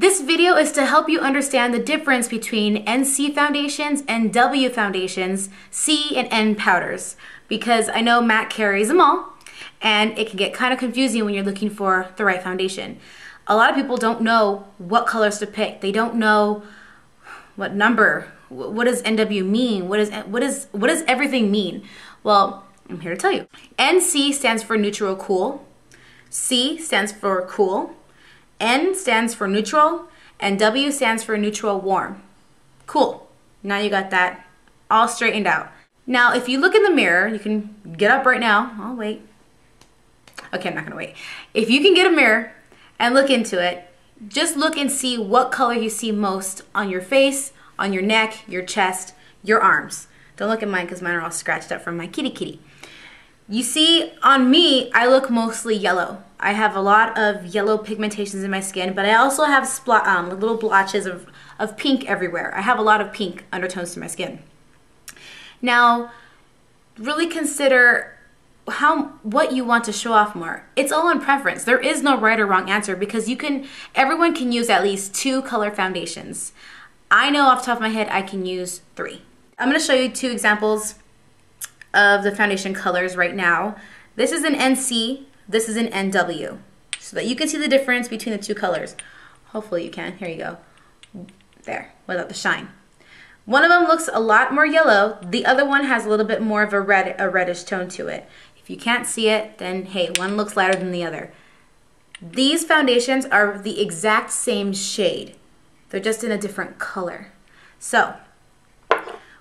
This video is to help you understand the difference between NC foundations and W foundations, C and N powders, because I know MAC carries them all and it can get kind of confusing when you're looking for the right foundation. A lot of people don't know what colors to pick. They don't know what number, what does NW mean? What does everything mean? Well, I'm here to tell you. NC stands for neutral cool, C stands for cool, N stands for neutral, and W stands for neutral warm. Cool. Now you got that all straightened out. Now, if you look in the mirror, you can get up right now. I'll wait. Okay, I'm not gonna wait. If you can get a mirror and look into it, just look and see what color you see most on your face, on your neck, your chest, your arms. Don't look at mine because mine are all scratched up from my kitty. You see, on me, I look mostly yellow. I have a lot of yellow pigmentations in my skin, but I also have little blotches of pink everywhere. I have a lot of pink undertones to my skin. Now, really consider what you want to show off more. It's all in preference. There is no right or wrong answer because everyone can use at least 2 color foundations. I know off the top of my head I can use 3. I'm going to show you 2 examples of the foundation colors right now. This is an NC, this is an NW, so that you can see the difference between the 2 colors. Hopefully you can. Here you go. There, without the shine. One of them looks a lot more yellow. The other one has a little bit more of a reddish tone to it. If you can't see it, then hey, one looks lighter than the other. These foundations are the exact same shade. They're just in a different color. So,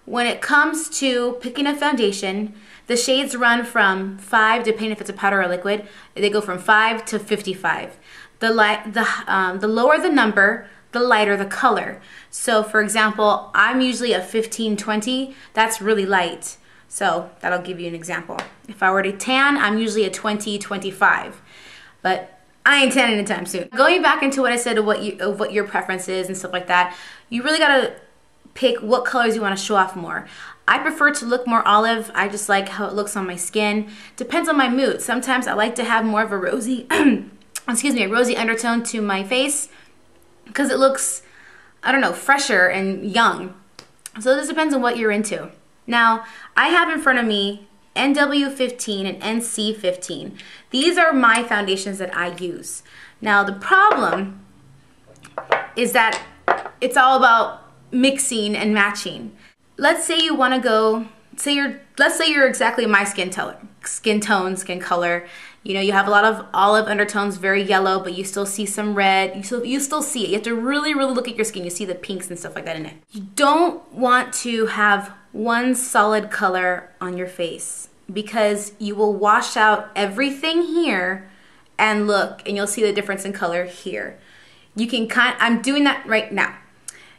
when it comes to picking a foundation, the shades run from 5, depending if it's a powder or liquid, they go from 5 to 55. The lower the number, the lighter the color. So for example, I'm usually a 15-20, that's really light. So that'll give you an example. If I were to tan, I'm usually a 20-25, but I ain't tanning anytime soon. Going back into what I said of what your preference is and stuff like that, you really gotta pick what colors you want to show off more. I prefer to look more olive. I just like how it looks on my skin. Depends on my mood. Sometimes I like to have more of a rosy, excuse me, a rosy undertone to my face because it looks, I don't know, fresher and young. So this depends on what you're into. Now, I have in front of me NW15 and NC15. These are my foundations that I use. Now, the problem is that it's all about mixing and matching. Let's say you want to go, let's say you're exactly my skin tone, skin color. You know, you have a lot of olive undertones, very yellow, but you still see some red. You still see it. You have to really look at your skin. You see the pinks and stuff like that in it. You don't want to have one solid color on your face because you will wash out everything here and you'll see the difference in color here. You can I'm doing that right now.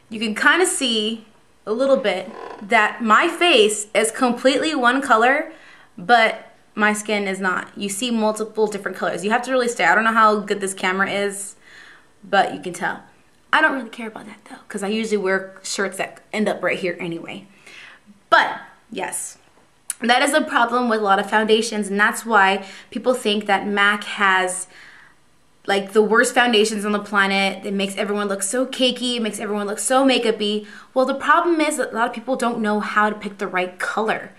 You can kind of see a little bit that my face is completely one color, but my skin is not. You see multiple different colors. You have to really stay. I don't know how good this camera is, but you can tell. I don't really care about that though, because I usually wear shirts that end up right here anyway. But yes, that is a problem with a lot of foundations, and that's why people think that MAC has like the worst foundations on the planet. It makes everyone look so cakey, it makes everyone look so makeup-y. Well, the problem is that a lot of people don't know how to pick the right color.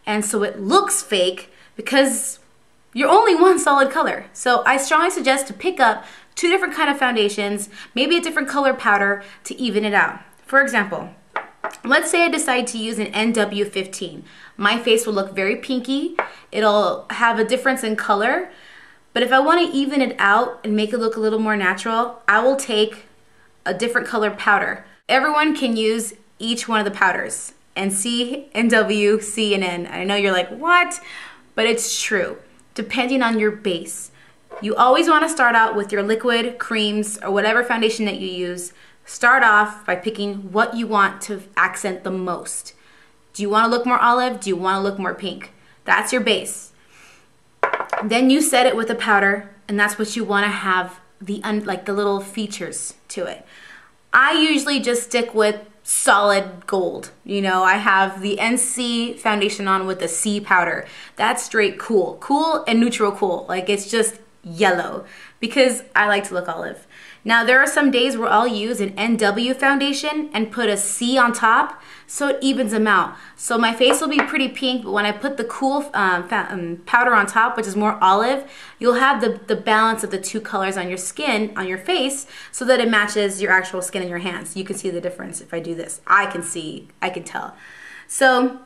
And so it looks fake because you're only one solid color. So I strongly suggest to pick up 2 different kind of foundations, maybe a different color powder to even it out. For example, let's say I decide to use an NW15. My face will look very pinky. It'll have a difference in color. But if I want to even it out and make it look a little more natural, I will take a different color powder. Everyone can use each one of the powders. NC, NW, C, and N. I know you're like, what? But it's true. Depending on your base. You always want to start out with your liquid, creams, or whatever foundation that you use. Start off by picking what you want to accent the most. Do you want to look more olive? Do you want to look more pink? That's your base. Then you set it with a powder, and that's what you want to have like the little features to it. I usually just stick with solid gold. You know, I have the NC foundation on with the C powder. That's straight cool. Cool and neutral cool. Like it's just yellow because I like to look olive. Now there are some days where I'll use an NW foundation and put a C on top so it evens them out. So my face will be pretty pink, but when I put the cool powder on top, which is more olive, you'll have the balance of the two colors on your skin, on your face, so that it matches your actual skin in your hands. You can see the difference if I do this. I can tell. So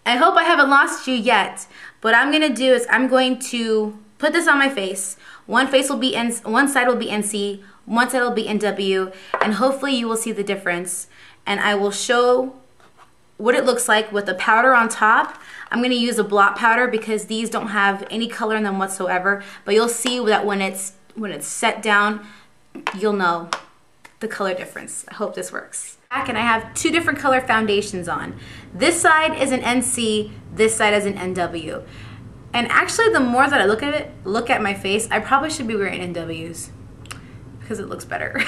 I hope I haven't lost you yet. What I'm gonna do is I'm going to put this on my face. One side will be NC, one side will be NW, and hopefully you will see the difference. And I will show what it looks like with the powder on top. I'm gonna use a blot powder because these don't have any color in them whatsoever, but you'll see that when it's set down, you'll know the color difference. I hope this works. And I have two different color foundations on. This side is an NC, this side is an NW. And actually, the more that I look at my face, I probably should be wearing NWs because it looks better.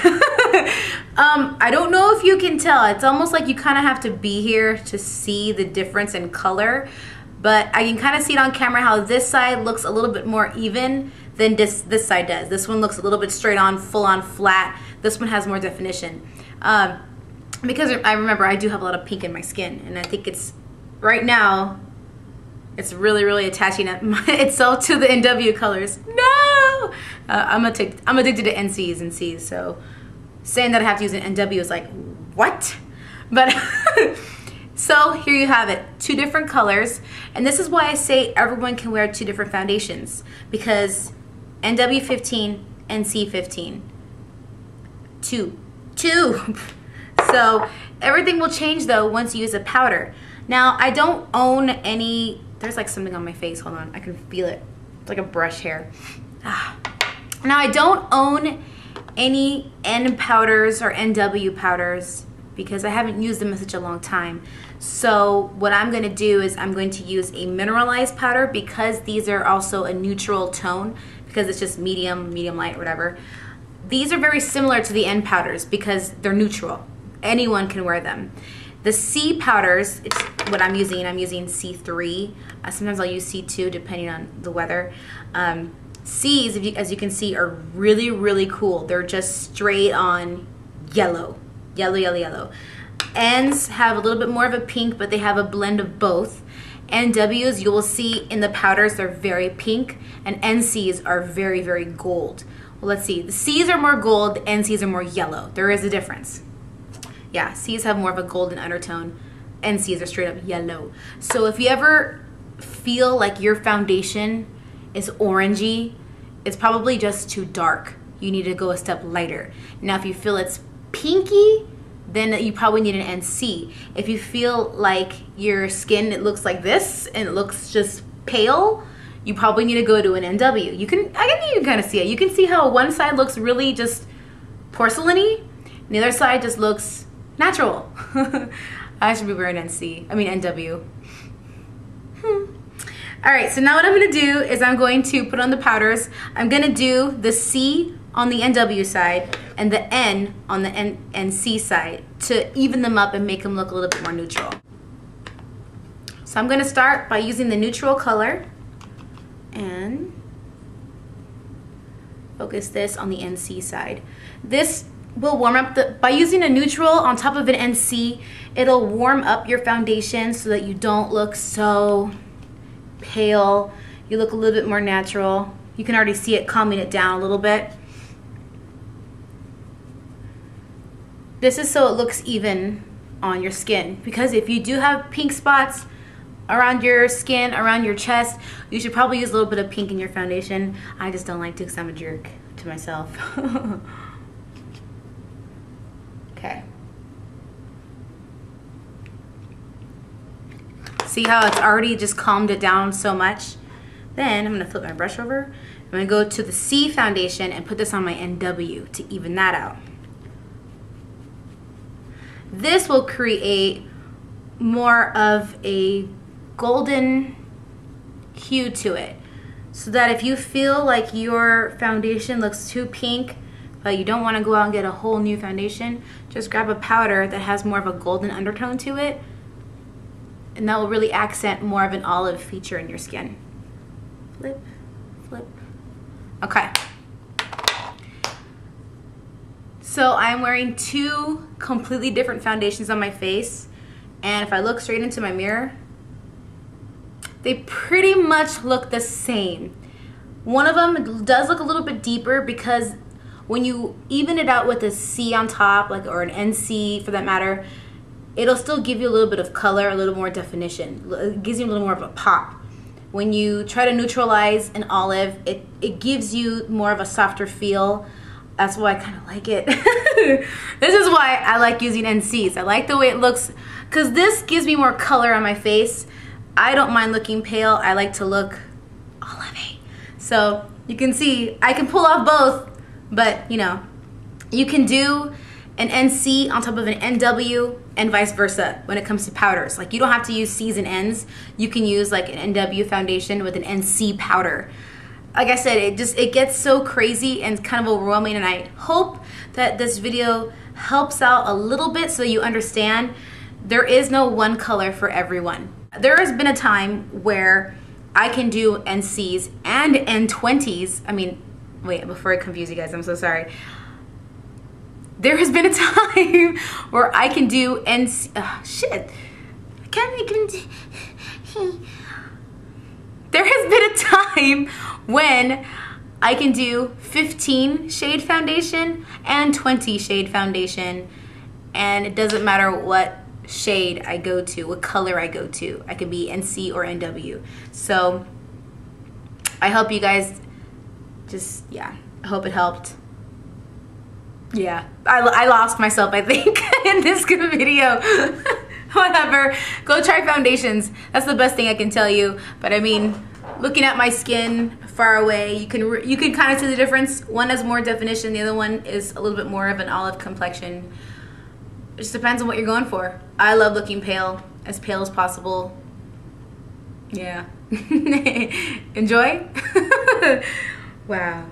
I don't know if you can tell. It's almost like you kind of have to be here to see the difference in color, but I can kind of see it on camera how this side looks a little bit more even than this side does. This one looks a little bit straight on, full on flat. This one has more definition. Because I remember I do have a lot of pink in my skin, and I think it's, right now, it's really attaching itself to the NW colors. No! I'm addicted to NCs and Cs, so saying that I have to use an NW is like, what? But, so here you have it, two different colors. And this is why I say everyone can wear two different foundations, because NW 15, NC 15. Two. So everything will change though once you use a powder. Now I don't own any, there's like something on my face, hold on, I can feel it. It's like a brush hair. Now I don't own any N powders or NW powders because I haven't used them in such a long time. So what I'm gonna do is I'm going to use a mineralized powder because these are also a neutral tone, because it's just medium light, whatever. These are very similar to the N powders because they're neutral. Anyone can wear them. The C powders, it's what I'm using C3. Sometimes I'll use C2 depending on the weather. C's, as you can see, are really cool. They're just straight on yellow. N's have a little bit more of a pink, but they have a blend of both. NWs, you will see in the powders, they're very pink, and NCs are very gold. Well, let's see. The C's are more gold, the NCs are more yellow. There is a difference. Yeah, C's have more of a golden undertone. NCs are straight up yellow. So if you ever feel like your foundation is orangey, it's probably just too dark. You need to go a step lighter. Now, if you feel it's pinky, then you probably need an NC. If you feel like your skin, it looks like this and it looks just pale, you probably need to go to an NW. I think you can kind of see it. You can see how one side looks really just porcelain-y, and the other side just looks natural. I should be wearing NW. All right, so now what I'm gonna do is I'm going to put on the powders. I'm gonna do the C on the NW side and the N on the NC side to even them up and make them look a little bit more neutral. So I'm gonna start by using the neutral color and focus this on the NC side. This will warm up by using a neutral on top of an NC, it'll warm up your foundation so that you don't look so pale. You look a little bit more natural. You can already see it calming it down a little bit. This is so it looks even on your skin, because if you do have pink spots around your skin, around your chest, you should probably use a little bit of pink in your foundation. I just don't like to because I'm a jerk to myself. Okay. See how it's already just calmed it down so much? Then I'm gonna flip my brush over. I'm gonna go to the C foundation and put this on my NW to even that out. This will create more of a golden hue to it, so that if you feel like your foundation looks too pink but you don't want to go out and get a whole new foundation, just grab a powder that has more of a golden undertone to it, and that will really accent more of an olive feature in your skin. Flip. Okay. So I'm wearing two completely different foundations on my face, and if I look straight into my mirror, they pretty much look the same. One of them does look a little bit deeper because when you even it out with a C on top, like, or an NC for that matter, it'll still give you a little bit of color, a little more definition. It gives you a little more of a pop. When you try to neutralize an olive, it gives you more of a softer feel. That's why I kind of like it. This is why I like using NCs. I like the way it looks because this gives me more color on my face. I don't mind looking pale. I like to look olivey. So you can see I can pull off both, but you know, you can do an NC on top of an NW and vice versa when it comes to powders. Like, you don't have to use C's and N's. You can use like an NW foundation with an NC powder. Like I said, it gets so crazy and kind of overwhelming, and I hope that this video helps out a little bit so you understand there is no one color for everyone. There has been a time where I can do NCs and N20s. I mean, wait, before I confuse you guys, I'm so sorry. There has been a time where I can do NC, shit. I can't even do, there has been a time when I can do 15 shade foundation and 20 shade foundation, and it doesn't matter what shade I go to, what color I go to. I could be NC or NW. So I hope you guys just, yeah, I hope it helped. Yeah, I lost myself, I think, in this good video. Whatever, go try foundations. That's the best thing I can tell you. But I mean, looking at my skin far away, you can kind of see the difference. One has more definition, the other one is a little bit more of an olive complexion. It just depends on what you're going for. I love looking pale as possible. Yeah. Enjoy. Wow.